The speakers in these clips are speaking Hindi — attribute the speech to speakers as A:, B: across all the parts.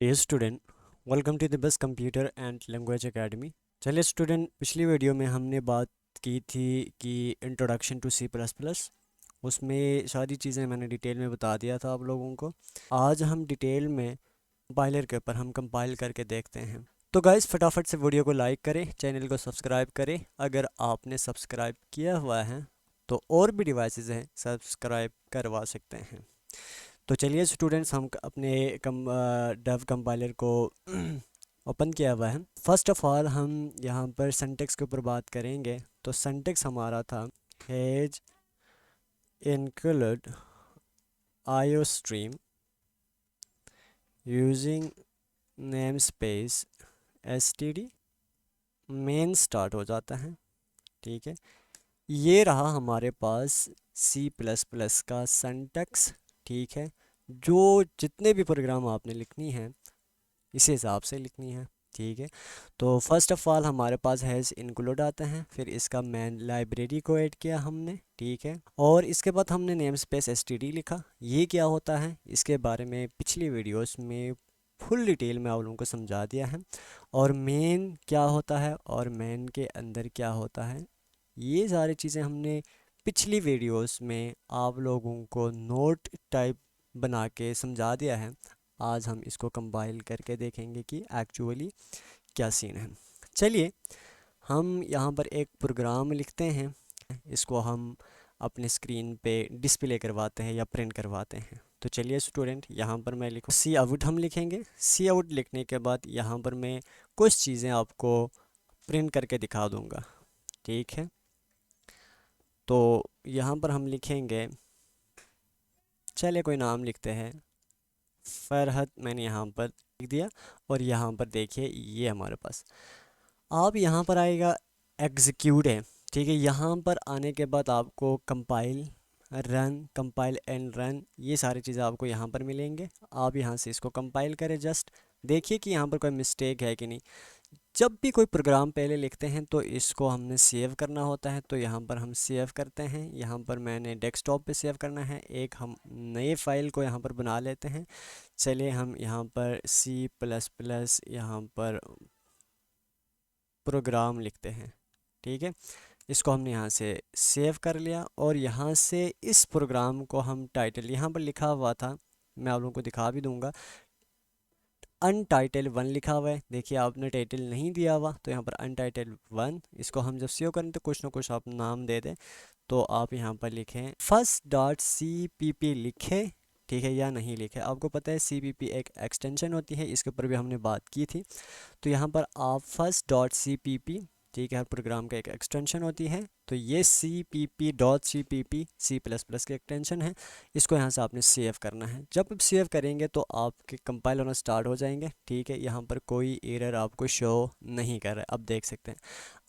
A: ये student, welcome to the best computer and language academy. चलिए स्टूडेंट, पिछली वीडियो में हमने बात की थी कि introduction to C plus plus. उसमें सारी चीज़ें मैंने डिटेल में बता दिया था आप लोगों को। आज हम डिटेल में कंपाइलर के ऊपर हम कंपाइल करके देखते हैं। तो गाइस, फटाफट से वीडियो को लाइक करें, चैनल को सब्सक्राइब करें। अगर आपने सब्सक्राइब किया हुआ है तो और भी डिवाइसेस हैं, सब्सक्राइब करवा सकते हैं। तो चलिए स्टूडेंट्स, हम अपने डेव कंपाइलर को ओपन किया हुआ है। फर्स्ट ऑफ ऑल हम यहाँ पर सिंटैक्स के ऊपर बात करेंगे। तो सिंटैक्स हमारा था has include iostream using namespace std main start हो जाता है। ठीक है, ये रहा हमारे पास सी प्लस प्लस का सिंटैक्स। ठीक है, जो जितने भी प्रोग्राम आपने लिखनी है इस हिसाब से लिखनी है। ठीक है, तो फर्स्ट ऑफ ऑल हमारे पास हैज़ इंक्लूड आता है, फिर इसका मैन लाइब्रेरी को ऐड किया हमने। ठीक है, और इसके बाद हमने नेम स्पेस एसटीडी लिखा। ये क्या होता है इसके बारे में पिछली वीडियोस में फुल डिटेल में आप लोगों को समझा दिया है। और मेन क्या होता है और मेन के अंदर क्या होता है, ये सारी चीज़ें हमने पिछली वीडियोस में आप लोगों को नोट टाइप बना के समझा दिया है। आज हम इसको कंपाइल करके देखेंगे कि एक्चुअली क्या सीन है। चलिए, हम यहाँ पर एक प्रोग्राम लिखते हैं, इसको हम अपने स्क्रीन पे डिस्प्ले करवाते हैं या प्रिंट करवाते हैं। तो चलिए स्टूडेंट, यहाँ पर मैं लिखूँ सी आउट। हम लिखेंगे सी आउट। लिखने के बाद यहाँ पर मैं कुछ चीज़ें आपको प्रिंट करके दिखा दूँगा। ठीक है, तो यहाँ पर हम लिखेंगे, चलिए कोई नाम लिखते हैं फरहत। मैंने यहाँ पर लिख दिया और यहाँ पर देखिए ये हमारे पास आप यहाँ पर आएगा एग्जीक्यूट है। ठीक है, यहाँ पर आने के बाद आपको कंपाइल कंपाइल एंड रन, ये सारी चीज़ें आपको यहाँ पर मिलेंगे। आप यहाँ से इसको कंपाइल करें, जस्ट देखिए कि यहाँ पर कोई मिस्टेक है कि नहीं। जब भी कोई प्रोग्राम पहले लिखते हैं तो इसको हमने सेव करना होता है, तो यहाँ पर हम सेव करते हैं। यहाँ पर मैंने डेस्कटॉप पे सेव करना है। एक हम नए फाइल को यहाँ पर बना लेते हैं। चलिए हम यहाँ पर सी प्लस प्लस यहाँ पर प्रोग्राम लिखते हैं। ठीक है, इसको हमने यहाँ से सेव कर लिया और यहाँ से इस प्रोग्राम को हम टाइटल, यहाँ पर लिखा हुआ था, मैं आप लोगों को दिखा भी दूंगा, अनटाइटल वन लिखा हुआ है। देखिए आपने टाइटल नहीं दिया हुआ, तो यहाँ पर अनटाइटल वन, इसको हम जब सेव करें तो कुछ ना कुछ आप नाम दे दें। तो आप यहाँ पर लिखें first dot C P P लिखें। ठीक है, या नहीं लिखे, आपको पता है सी पी पी एक एक्सटेंशन होती है, इसके ऊपर भी हमने बात की थी। तो यहाँ पर आप first dot C P P, ठीक है, हर प्रोग्राम का एक एक्सटेंशन होती है, तो ये C P P dot C P P C plus plus की एक्सटेंशन है। इसको यहाँ से आपने सेव करना है। जब आप सेव करेंगे तो आपके कंपाइल होना स्टार्ट हो जाएंगे। ठीक है, यहाँ पर कोई एरर आपको शो नहीं कर रहा है, अब देख सकते हैं।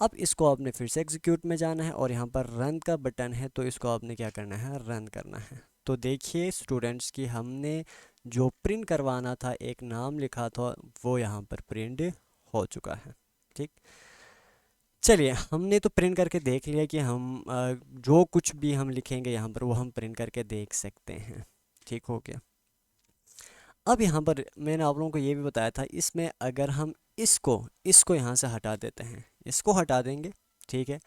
A: अब इसको आपने फिर से एग्जीक्यूट में जाना है और यहाँ पर रन का बटन है, तो इसको आपने क्या करना है, रन करना है। तो देखिए स्टूडेंट्स की हमने जो प्रिंट करवाना था, एक नाम लिखा था, वो यहाँ पर प्रिंट हो चुका है। ठीक, चलिए हमने तो प्रिंट करके देख लिया कि हम जो कुछ भी हम लिखेंगे यहाँ पर वो हम प्रिंट करके देख सकते हैं। ठीक हो गया। अब यहाँ पर मैंने आप लोगों को ये भी बताया था, इसमें अगर हम इसको इसको यहाँ से हटा देते हैं, इसको हटा देंगे। ठीक है,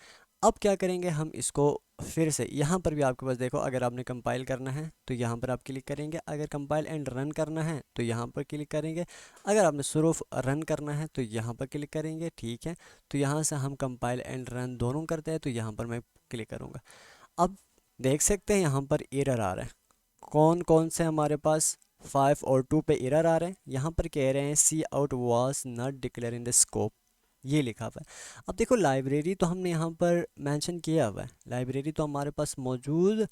A: अब क्या करेंगे, हम इसको फिर से यहाँ पर भी आपके पास देखो, अगर आपने कंपाइल करना है तो यहाँ पर आप क्लिक करेंगे, अगर कंपाइल एंड रन करना है तो यहाँ पर क्लिक करेंगे, अगर आपने सिर्फ रन करना है तो यहाँ पर क्लिक करेंगे। ठीक है, तो यहाँ से हम कंपाइल एंड रन दोनों करते हैं, तो यहाँ पर मैं क्लिक करूँगा। अब देख सकते हैं यहाँ पर एरर आ रहा है। कौन कौन से हमारे पास 5 और 2 पे एरर आ रहे हैं। यहाँ पर कह रहे हैं C out was not declare in the scope, ये लिखा हुआ है। अब देखो लाइब्रेरी तो हमने यहाँ पर मेंशन किया हुआ है, लाइब्रेरी तो हमारे पास मौजूद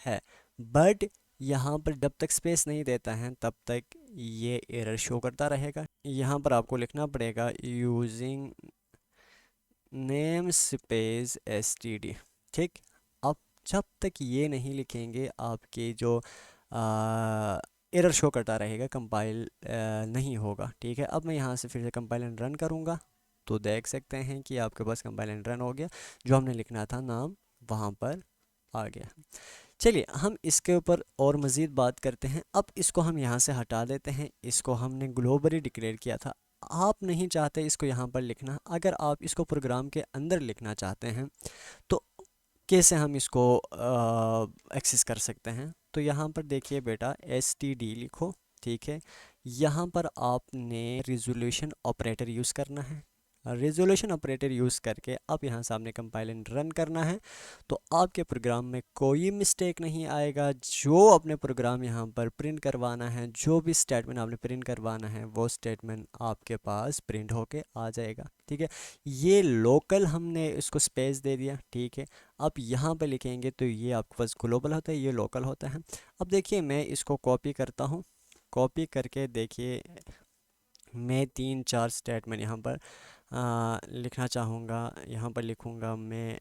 A: है, बट यहाँ पर जब तक स्पेस नहीं देता है तब तक ये एरर शो करता रहेगा। यहाँ पर आपको लिखना पड़ेगा using name space S T D. ठीक, अब जब तक ये नहीं लिखेंगे आपके जो एरर शो करता रहेगा, कंपाइल नहीं होगा। ठीक है, अब मैं यहाँ से फिर से कंपाइल एंड रन करूँगा, तो देख सकते हैं कि आपके पास कंपाइल एंड रन हो गया, जो हमने लिखना था नाम वहाँ पर आ गया। चलिए हम इसके ऊपर और मज़ीद बात करते हैं। अब इसको हम यहाँ से हटा देते हैं, इसको हमने ग्लोबली डिक्लेयर किया था। आप नहीं चाहते इसको यहाँ पर लिखना, अगर आप इसको प्रोग्राम के अंदर लिखना चाहते हैं तो कैसे हम इसको एक्सेस कर सकते हैं। तो यहाँ पर देखिए बेटा std लिखो, ठीक है। यहाँ पर आपने रिजोल्यूशन ऑपरेटर यूज़ करना है। रिजोल्यूशन ऑपरेटर यूज़ करके आप यहाँ सामने कंपाइल एंड रन करना है, तो आपके प्रोग्राम में कोई मिस्टेक नहीं आएगा। जो अपने प्रोग्राम यहाँ पर प्रिंट करवाना है, जो भी स्टेटमेंट आपने प्रिंट करवाना है, वो स्टेटमेंट आपके पास प्रिंट होके आ जाएगा, ठीक है। ये लोकल हमने इसको स्पेस दे दिया, ठीक है। अब यहाँ पे लिखेंगे तो ये आपके पास ग्लोबल होता है, ये लोकल होता है। अब देखिए मैं इसको कॉपी करता हूँ, कॉपी करके देखिए मैं 3-4 स्टेटमेंट यहाँ पर लिखना चाहूँगा। यहाँ पर लिखूँगा मैं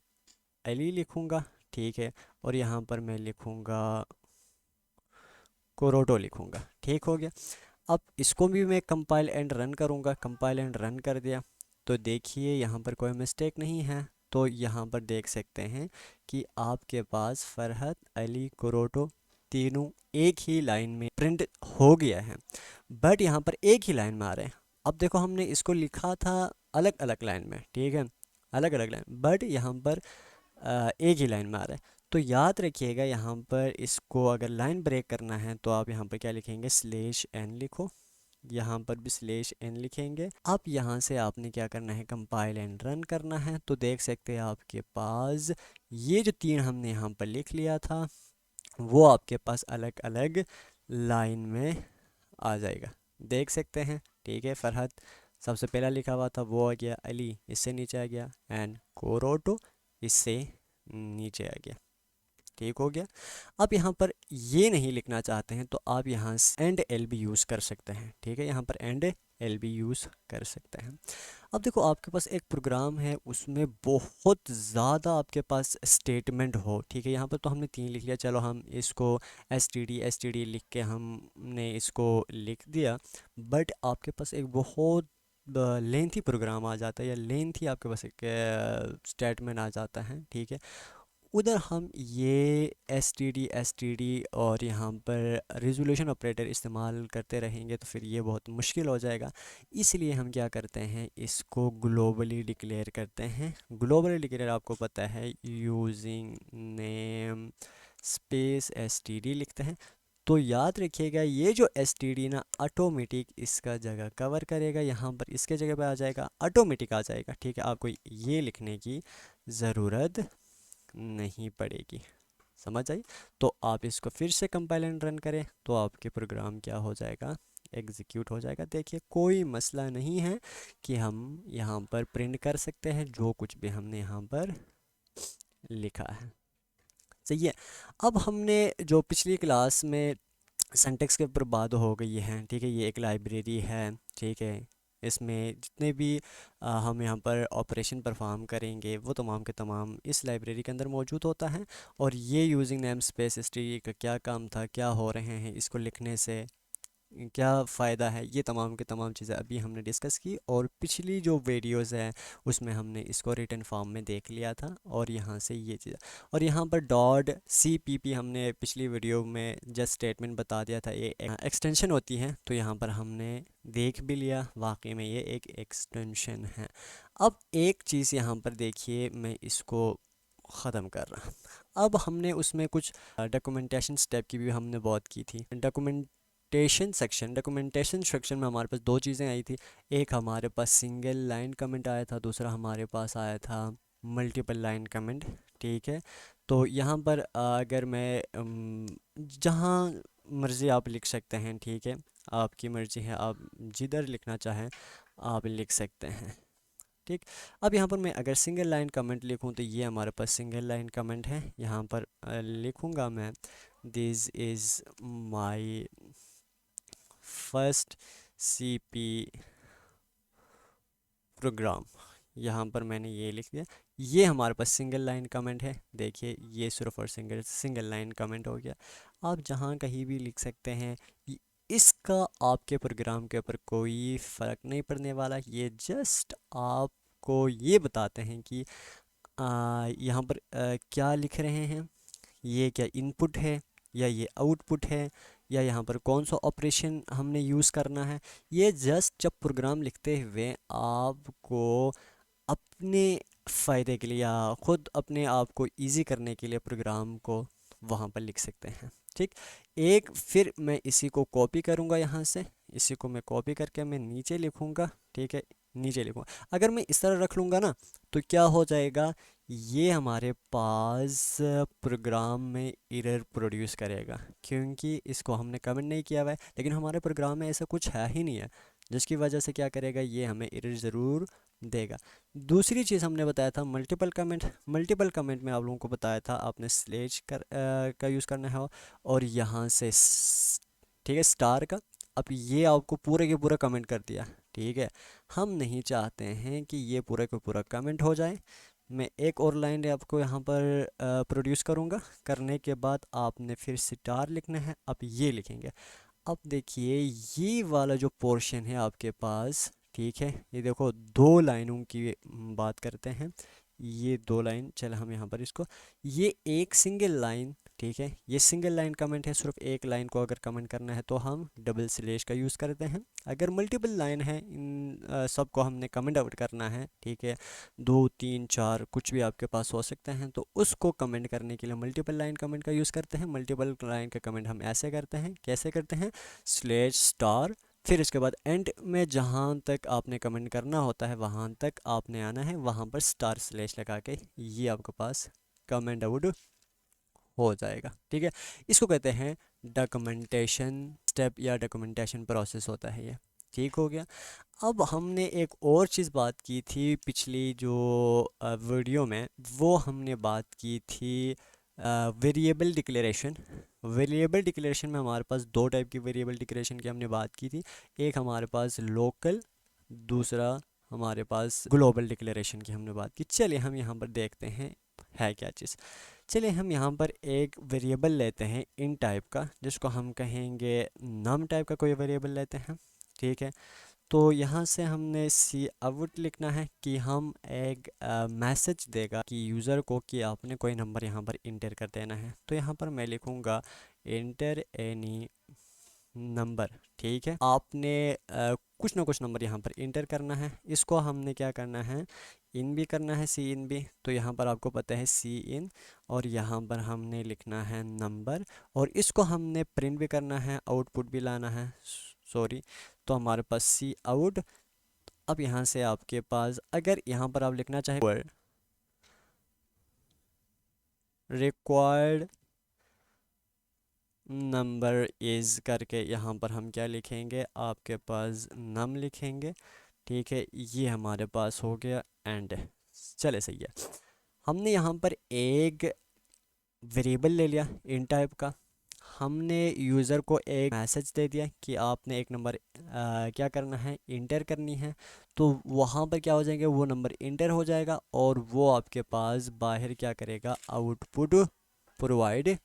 A: एली लिखूँगा, ठीक है। और यहाँ पर मैं लिखूँगा कोरोटो लिखूँगा, ठीक हो गया। अब इसको भी मैं कंपाइल एंड रन करूँगा, कंपाइल एंड रन कर दिया तो देखिए यहाँ पर कोई मिस्टेक नहीं है। तो यहाँ पर देख सकते हैं कि आपके पास फरहत अली कोरोटो तीनों एक ही लाइन में प्रिंट हो गया है, बट यहाँ पर एक ही लाइन में आ रहे हैं। अब देखो हमने इसको लिखा था अलग अलग लाइन में, ठीक है, अलग अलग लाइन, बट यहाँ पर एक ही लाइन में आ रहा है। तो याद रखिएगा यहाँ पर इसको अगर लाइन ब्रेक करना है तो आप यहाँ पर क्या लिखेंगे, /n लिखो, यहाँ पर भी /n लिखेंगे। अब यहाँ से आपने क्या करना है, कंपाइल एंड रन करना है। तो देख सकते हैं आपके पास ये जो 3 हमने यहाँ पर लिख लिया था वो आपके पास अलग अलग लाइन में आ जाएगा, देख सकते हैं, ठीक है। फरहत सबसे पहला लिखा हुआ था वो आ गया, अली इससे नीचे आ गया, एंड कोरोटो इससे नीचे आ गया, ठीक हो गया। अब यहाँ पर ये नहीं लिखना चाहते हैं तो आप यहाँ से एंड एल भी यूज़ कर सकते हैं, ठीक है। यहाँ पर एंड एल भी यूज़ कर सकते हैं। अब देखो आपके पास एक प्रोग्राम है, उसमें बहुत ज़्यादा आपके पास स्टेटमेंट हो, ठीक है। यहाँ पर तो हमने 3 लिख लिया, चलो हम इसको एस टी डी लिख के हमने इसको लिख दिया, बट आपके पास एक बहुत लेंथी प्रोग्राम आ जाता है या लेंथी आपके पास एक स्टेटमेंट आ जाता है, ठीक है। उधर हम ये एस टी डी और यहाँ पर रिजोल्यूशन ऑपरेटर इस्तेमाल करते रहेंगे तो फिर ये बहुत मुश्किल हो जाएगा। इसलिए हम क्या करते हैं, इसको ग्लोबली डिक्लेयर करते हैं। ग्लोबली डिक्लेयर आपको पता है using name space S T D लिखते हैं। तो याद रखिएगा ये जो एस टी डी ना ऑटोमेटिक इसका जगह कवर करेगा, यहाँ पर इसके जगह पे आ जाएगा, ऑटोमेटिक आ जाएगा, ठीक है। आपको ये लिखने की ज़रूरत नहीं पड़ेगी, समझ आई। तो आप इसको फिर से कंपाइल एंड रन करें तो आपके प्रोग्राम क्या हो जाएगा, एग्जीक्यूट हो जाएगा। देखिए कोई मसला नहीं है कि हम यहाँ पर प्रिंट कर सकते हैं जो कुछ भी हमने यहाँ पर लिखा है, सही है। अब हमने जो पिछली क्लास में सिंटेक्स के ऊपर बात हो गई है, ठीक है। ये एक लाइब्रेरी है, ठीक है। इसमें जितने भी हम यहाँ पर ऑपरेशन परफॉर्म करेंगे वो तमाम के तमाम इस लाइब्रेरी के अंदर मौजूद होता है। और ये यूजिंग नेम स्पेस स्ट्री का क्या काम था, क्या हो रहे हैं इसको लिखने से, क्या फ़ायदा है, ये तमाम के तमाम चीज़ें अभी हमने डिस्कस की। और पिछली जो वीडियोस है उसमें हमने इसको रिटन फॉर्म में देख लिया था। और यहाँ से ये चीज़, और यहाँ पर .cpp हमने पिछली वीडियो में जस्ट स्टेटमेंट बता दिया था, ये एक्सटेंशन होती है। तो यहाँ पर हमने देख भी लिया, वाकई में ये एक एक्सटेंशन है। अब एक चीज़ यहाँ पर देखिए, मैं इसको ख़त्म कर रहा। अब हमने उसमें कुछ डॉक्यूमेंटेशन स्टेप की भी हमने बात की थी। डॉक्यूमेंटेशन सेक्शन में हमारे पास 2 चीज़ें आई थी। एक हमारे पास सिंगल लाइन कमेंट आया था, दूसरा हमारे पास आया था मल्टीपल लाइन कमेंट, ठीक है। तो यहाँ पर अगर मैं जहाँ मर्ज़ी आप लिख सकते हैं, ठीक है, आपकी मर्ज़ी है, आप जिधर लिखना चाहें आप लिख सकते हैं, ठीक। अब यहाँ पर मैं अगर सिंगल लाइन कमेंट लिखूँ तो ये हमारे पास सिंगल लाइन कमेंट है। यहाँ पर लिखूँगा मैं, this is my first CP program. यहाँ पर मैंने ये लिख दिया, ये हमारे पास सिंगल लाइन कमेंट है। देखिए ये सिर्फ और सिंगल लाइन कमेंट हो गया। आप जहाँ कहीं भी लिख सकते हैं, इसका आपके प्रोग्राम के ऊपर कोई फ़र्क नहीं पड़ने वाला। ये जस्ट आपको ये बताते हैं कि यहाँ पर क्या लिख रहे हैं। ये क्या इनपुट है या ये आउटपुट है, या यहाँ पर कौन सा ऑपरेशन हमने यूज़ करना है। ये जस्ट जब प्रोग्राम लिखते हुए आपको अपने फ़ायदे के लिए या ख़ुद अपने आप को ईज़ी करने के लिए प्रोग्राम को वहाँ पर लिख सकते हैं। ठीक, एक फिर मैं इसी को कॉपी करूँगा, यहाँ से इसी को मैं कॉपी करके मैं नीचे लिखूँगा। ठीक है, नीचे लिखूँगा। अगर मैं इस तरह रख लूँगा ना तो क्या हो जाएगा, ये हमारे पास प्रोग्राम में एरर प्रोड्यूस करेगा, क्योंकि इसको हमने कमेंट नहीं किया हुआ है। लेकिन हमारे प्रोग्राम में ऐसा कुछ है ही नहीं है, जिसकी वजह से क्या करेगा, ये हमें एरर ज़रूर देगा। दूसरी चीज़ हमने बताया था मल्टीपल कमेंट। मल्टीपल कमेंट में आप लोगों को बताया था आपने स्लेज का यूज़ करना है, और यहाँ से ठीक है स्टार का। अब ये आपको पूरे के पूरा कमेंट कर दिया। ठीक है, हम नहीं चाहते हैं कि ये पूरा का पूरा कमेंट हो जाए। मैं एक और लाइन आपको यहाँ पर प्रोड्यूस करूँगा। करने के बाद आपने फिर स्टार लिखना है। अब ये लिखेंगे। अब देखिए ये वाला जो पोर्शन है आपके पास, ठीक है, ये देखो दो लाइनों की बात करते हैं। ये दो लाइन, चलो हम यहाँ पर इसको, ये एक सिंगल लाइन, ठीक है, ये सिंगल लाइन कमेंट है। सिर्फ एक लाइन को अगर कमेंट करना है तो हम डबल स्लैश का यूज़ करते हैं। अगर मल्टीपल लाइन है, इन सबको हमने कमेंट आउट करना है, ठीक है, 2 3 4 कुछ भी आपके पास हो सकते हैं, तो उसको कमेंट करने के लिए मल्टीपल लाइन कमेंट का यूज़ करते हैं। मल्टीपल लाइन का कमेंट हम ऐसे करते हैं, कैसे करते हैं, स्लैश स्टार, फिर इसके बाद एंड में जहाँ तक आपने कमेंट करना होता है वहाँ तक आपने आना है, वहाँ पर स्टार स्लैश लगा के ये आपके पास कमेंट आउट हो जाएगा। ठीक है, इसको कहते हैं डॉक्यूमेंटेशन स्टेप या डॉक्यूमेंटेशन प्रोसेस होता है ये। ठीक हो गया। अब हमने एक और चीज़ बात की थी पिछली जो वीडियो में, वो हमने बात की थी वेरिएबल डिक्लेरेशन। वेरिएबल डिक्लेरेशन में हमारे पास दो टाइप की वेरिएबल डिक्लेरेशन की हमने बात की थी। एक हमारे पास लोकल, दूसरा हमारे पास ग्लोबल डिक्लेरेशन की हमने बात की। चलिए हम यहाँ पर देखते हैं है क्या चीज़। चलिए हम यहाँ पर एक वेरिएबल लेते हैं इन टाइप का, जिसको हम कहेंगे नम टाइप का कोई वेरिएबल लेते हैं। ठीक है, तो यहाँ से हमने सी आउट लिखना है कि हम एक मैसेज देगा कि यूज़र को कि आपने कोई नंबर यहाँ पर इंटर कर देना है। तो यहाँ पर मैं लिखूँगा इंटर एनी नंबर। ठीक है, आपने कुछ ना कुछ नंबर यहाँ पर इंटर करना है। इसको हमने क्या करना है, इन भी करना है, सी इन भी। तो यहाँ पर आपको पता है सी इन, और यहाँ पर हमने लिखना है नंबर, और इसको हमने प्रिंट भी करना है, आउटपुट भी लाना है, सॉरी। तो हमारे पास सी आउट। अब यहाँ से आपके पास अगर यहाँ पर आप लिखना चाहें रिक्वायर्ड नंबर इज़ करके, यहाँ पर हम क्या लिखेंगे, आपके पास नम लिखेंगे। ठीक है, ये हमारे पास हो गया एंड। चले सही है, हमने यहाँ पर एक वेरिएबल ले लिया इन टाइप का। हमने यूज़र को एक मैसेज दे दिया कि आपने एक नंबर क्या करना है, इंटर करनी है। तो वहाँ पर क्या हो जाएंगे, वो नंबर इंटर हो जाएगा, और वो आपके पास बाहर क्या करेगा, आउटपुट प्रोवाइड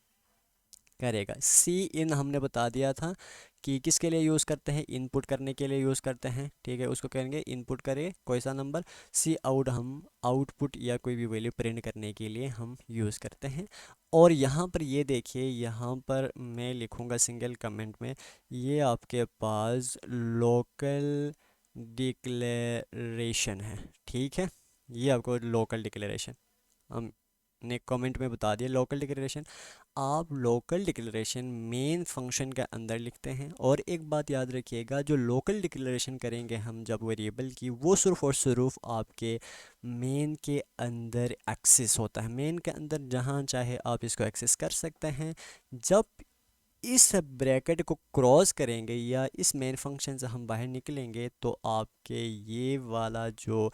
A: करेगा। सी इन हमने बता दिया था कि किसके लिए यूज़ करते हैं, इनपुट करने के लिए यूज़ करते हैं। ठीक है, उसको कहेंगे इनपुट करे कोई सा नंबर। सी आउट हम आउटपुट या कोई भी वैल्यू प्रिंट करने के लिए हम यूज़ करते हैं। और यहाँ पर ये देखिए, यहाँ पर मैं लिखूँगा सिंगल कमेंट में, ये आपके पास लोकल डिक्लेरेशन है। ठीक है, ये आपको लोकल डिक्लेरेशन हमने कमेंट में बता दिया। लोकल डिक्लेरेशन आप लोकल डिक्लेरेशन मेन फंक्शन के अंदर लिखते हैं। और एक बात याद रखिएगा, जो लोकल डिक्लेरेशन करेंगे हम जब वेरिएबल की, वो सिर्फ और सिर्फ आपके मेन के अंदर एक्सेस होता है। मेन के अंदर जहाँ चाहे आप इसको एक्सेस कर सकते हैं। जब इस ब्रैकेट को क्रॉस करेंगे या इस मेन फंक्शन से हम बाहर निकलेंगे, तो आपके ये वाला जो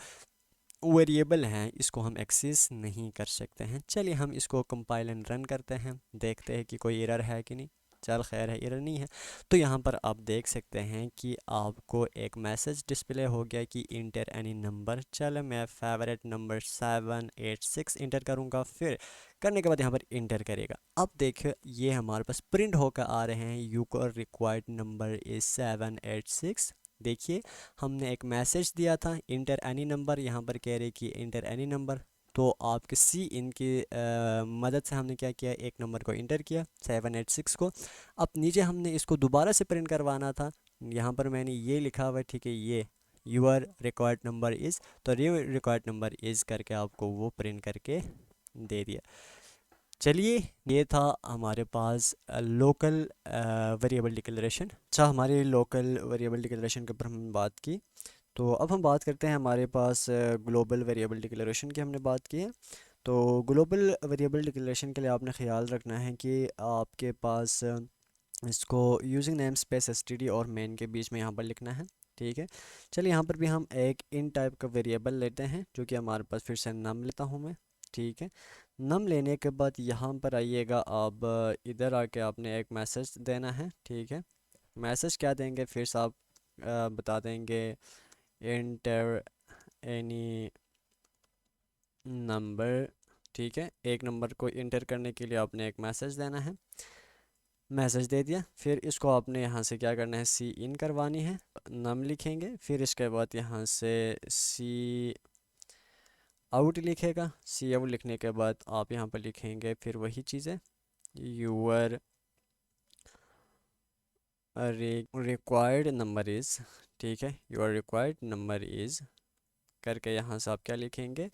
A: वेरिएबल हैं इसको हम एक्सेस नहीं कर सकते हैं। चलिए हम इसको कंपाइल एंड रन करते हैं, देखते हैं कि कोई एरर है कि नहीं। चल खैर है, एरर नहीं है। तो यहाँ पर आप देख सकते हैं कि आपको एक मैसेज डिस्प्ले हो गया कि इंटर एनी नंबर। चलो मैं फेवरेट नंबर 786 इंटर करूँगा। फिर करने के बाद यहाँ पर इंटर करेगा। अब देखिए ये हमारे पास प्रिंट होकर आ रहे हैं, यूर रिक्वायर्ड नंबर इज़ 786। देखिए हमने एक मैसेज दिया था इंटर एनी नंबर, यहाँ पर कह रहे कि इंटर एनी नंबर। तो आपके सी इन की मदद से हमने क्या किया, एक नंबर को इंटर किया 786 को। अब नीचे हमने इसको दोबारा से प्रिंट करवाना था, यहाँ पर मैंने ये लिखा हुआ है, ठीक है, ये यूर रिक्वायर्ड नंबर इज़, तो रिक्वायर्ड नंबर इज़ करके आपको वो प्रिंट करके दे दिया। चलिए, ये था हमारे पास लोकल वेरिएबल डिक्लेरेशन। अच्छा, हमारे लोकल वेरिएबल डिक्लेरेशन के ऊपर हमने बात की, तो अब हम बात करते हैं हमारे पास ग्लोबल वेरिएबल डिक्लेरेशन की हमने बात की है। तो ग्लोबल वेरिएबल डिक्लेरेशन के लिए आपने ख्याल रखना है कि आपके पास इसको यूजिंग नेम स्पेस एसटीडी और मेन के बीच में यहाँ पर लिखना है, ठीक है। चलिए, यहाँ पर भी हम एक इन टाइप का वेरिएबल लेते हैं, जो कि हमारे पास फिर से नम लेता हूँ मैं, ठीक है। नम लेने के बाद यहाँ पर आइएगा, अब इधर आके आपने एक मैसेज देना है, ठीक है। मैसेज क्या देंगे, फिर से आप बता देंगे इंटर एनी नंबर, ठीक है। एक नंबर को इंटर करने के लिए आपने एक मैसेज देना है, मैसेज दे दिया। फिर इसको आपने यहाँ से क्या करना है, सी इन करवानी है, नम लिखेंगे। फिर इसके बाद यहाँ से सी आउट लिखेगा, सी आउट लिखने के बाद आप यहाँ पर लिखेंगे फिर वही चीज़ें, यूर रिक्वायर्ड नंबर इज़, ठीक है, यूर रिक्वायर्ड नंबर इज़ करके यहाँ से आप क्या लिखेंगे,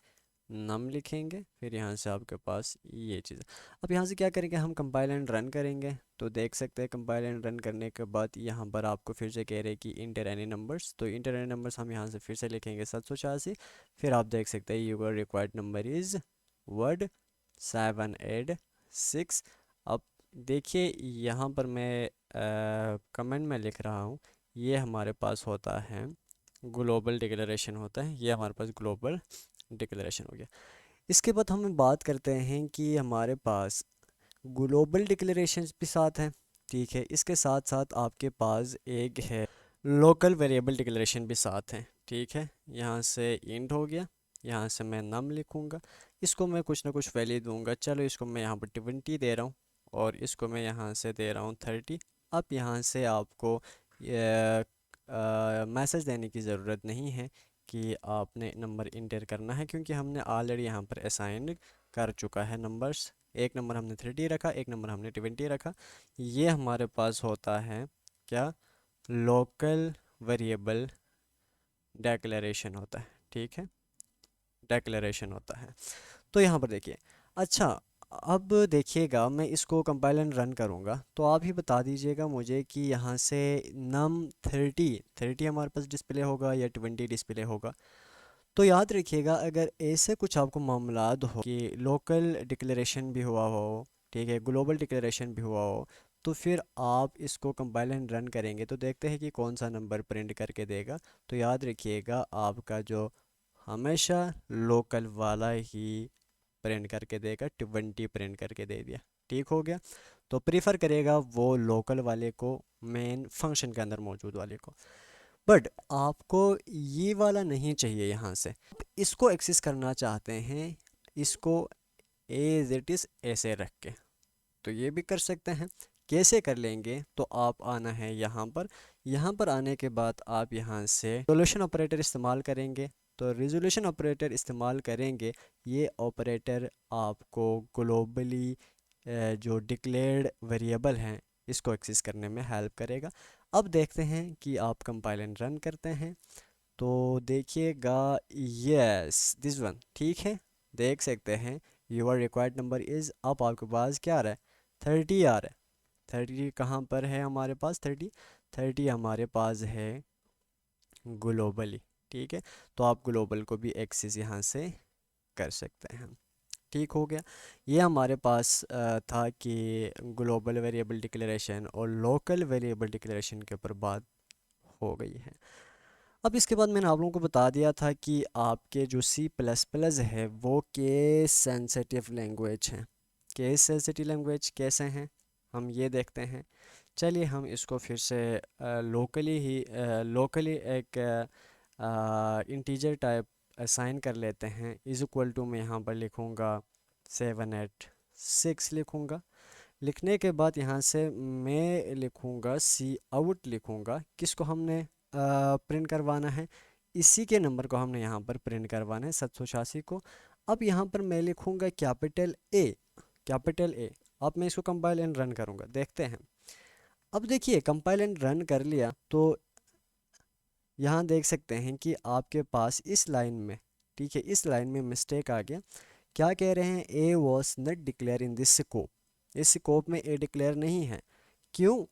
A: नम लिखेंगे। फिर यहाँ से आपके पास ये चीज़। अब यहाँ से क्या करेंगे, हम कंपाइल एंड रन करेंगे, तो देख सकते हैं कंपाइल एंड रन करने के बाद यहाँ पर आपको फिर से कह रहे हैं कि इंटर एनी नंबर्स, तो इंटर एनी नंबर्स हम यहाँ से फिर से लिखेंगे 786। फिर आप देख सकते हैं your required number is word 786। अब देखिए, यहाँ पर मैं कमेंट में लिख रहा हूँ, ये हमारे पास होता है ग्लोबल डिक्लेरेशन होता है, ये हमारे पास ग्लोबल डिक्लेरेशन हो गया। इसके बाद हम बात करते हैं कि हमारे पास ग्लोबल डिक्लेरेशन भी साथ हैं, ठीक है। इसके साथ साथ आपके पास एक है लोकल वेरिएबल डिक्लेरेशन भी साथ हैं, ठीक है। यहाँ से इंट हो गया, यहाँ से मैं नम लिखूँगा, इसको मैं कुछ ना कुछ वैल्यू दूंगा। चलो, इसको मैं यहाँ पर 20 दे रहा हूँ और इसको मैं यहाँ से दे रहा हूँ 30। अब यहाँ से आपको मैसेज देने की ज़रूरत नहीं है कि आपने नंबर इंटर करना है, क्योंकि हमने ऑलरेडी यहाँ पर असाइन कर चुका है नंबर्स। एक नंबर हमने 30 रखा, एक नंबर हमने 20 रखा। ये हमारे पास होता है क्या, लोकल वेरिएबल डेक्लेरेशन होता है, ठीक है, डेक्लेरेशन होता है। तो यहाँ पर देखिए, अच्छा, अब देखिएगा, मैं इसको कंपाइल एंड रन करूँगा, तो आप ही बता दीजिएगा मुझे कि यहाँ से नम 30 हमारे पास डिस्प्ले होगा या 20 डिस्प्ले होगा। तो याद रखिएगा, अगर ऐसे कुछ आपको मामलात हो कि लोकल डिक्लेरेशन भी हुआ हो, ठीक है, ग्लोबल डिक्लेरेशन भी हुआ हो, तो फिर आप इसको कंपाइल एंड रन करेंगे तो देखते हैं कि कौन सा नंबर प्रिंट करके देगा। तो याद रखिएगा, आपका जो हमेशा लोकल वाला ही प्रिंट करके देगा, 20 प्रिंट करके दे दिया, ठीक हो गया। तो प्रीफर करेगा वो लोकल वाले को, मेन फंक्शन के अंदर मौजूद वाले को। बट आपको ये वाला नहीं चाहिए, यहाँ से इसको एक्सेस करना चाहते हैं, इसको एज इट इज़ ऐसे रख के, तो ये भी कर सकते हैं। कैसे कर लेंगे, तो आप आना है यहाँ पर, यहाँ पर आने के बाद आप यहाँ से रेजोल्यूशन ऑपरेटर इस्तेमाल करेंगे। तो रेजोल्यूशन ऑपरेटर इस्तेमाल करेंगे, ये ऑपरेटर आपको ग्लोबली जो डिक्लेयर्ड वेरिएबल हैं इसको एक्सेस करने में हेल्प करेगा। अब देखते हैं कि आप कंपाइल एंड रन करते हैं, तो देखिएगा, यस दिस वन, ठीक है, देख सकते हैं यूर रिक्वायर्ड नंबर इज़, अब आपके पास क्या आ रहा है, 30 आ रहा है। 30 कहाँ पर है हमारे पास, 30 हमारे पास है ग्लोबली, ठीक है। तो आप ग्लोबल को भी एक्सेस यहाँ से कर सकते हैं, ठीक हो गया। ये हमारे पास था कि ग्लोबल वेरिएबल डिक्लेरेशन और लोकल वेरिएबल डिक्लेरेशन के ऊपर बात हो गई है। अब इसके बाद मैंने आप लोगों को बता दिया था कि आपके जो C++ है वो केस सेंसिटिव लैंग्वेज हैं। केस सेंसिटिव लैंग्वेज कैसे हैं, हम ये देखते हैं। चलिए, हम इसको फिर से लोकली एक इंटीजर टाइप असाइन कर लेते हैं। इज़ इक्वल टू मैं यहाँ पर लिखूँगा 786 लिखूँगा। लिखने के बाद यहाँ से मैं लिखूँगा सी आउट लिखूँगा, किसको हमने प्रिंट करवाना है, इसी के नंबर को हमने यहाँ पर प्रिंट करवाना है 786 को। अब यहाँ पर मैं लिखूँगा कैपिटल ए, कैपिटल ए। अब मैं इसको कंपाइल एंड रन करूँगा, देखते हैं। अब देखिए कंपाइल एंड रन कर लिया तो यहाँ देख सकते हैं कि आपके पास इस लाइन में, ठीक है, इस लाइन में मिस्टेक आ गया। क्या कह रहे हैं, ए was not declare in this scope, इस स्कोप में ए डिक्लेयर नहीं है। क्यों?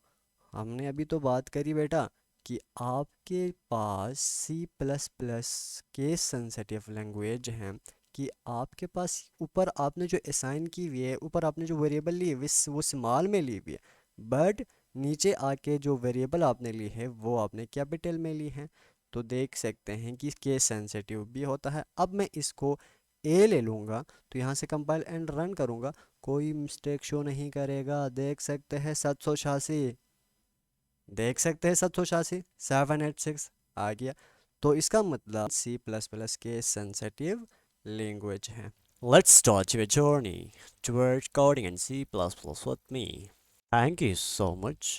A: हमने अभी तो बात करी बेटा कि आपके पास C plus plus case sensitive language है, कि आपके पास ऊपर आपने जो असाइन की हुई है, ऊपर आपने जो वेरिएबल ली है वो स्मॉल में ली हुई है, बट नीचे आके जो वेरिएबल आपने ली है वो आपने कैपिटल में ली है। तो देख सकते हैं कि केस सेंसिटिव भी होता है। अब मैं इसको ए ले लूँगा, तो यहाँ से कंपाइल एंड रन करूँगा, कोई मिस्टेक शो नहीं करेगा। देख सकते हैं 786, देख सकते हैं 786, 786 आ गया। तो इसका मतलब सी प्लस प्लस के सेंसिटिव लैंग्वेज है। Let's start your journey towards coding in C++ with me. Thank you so much.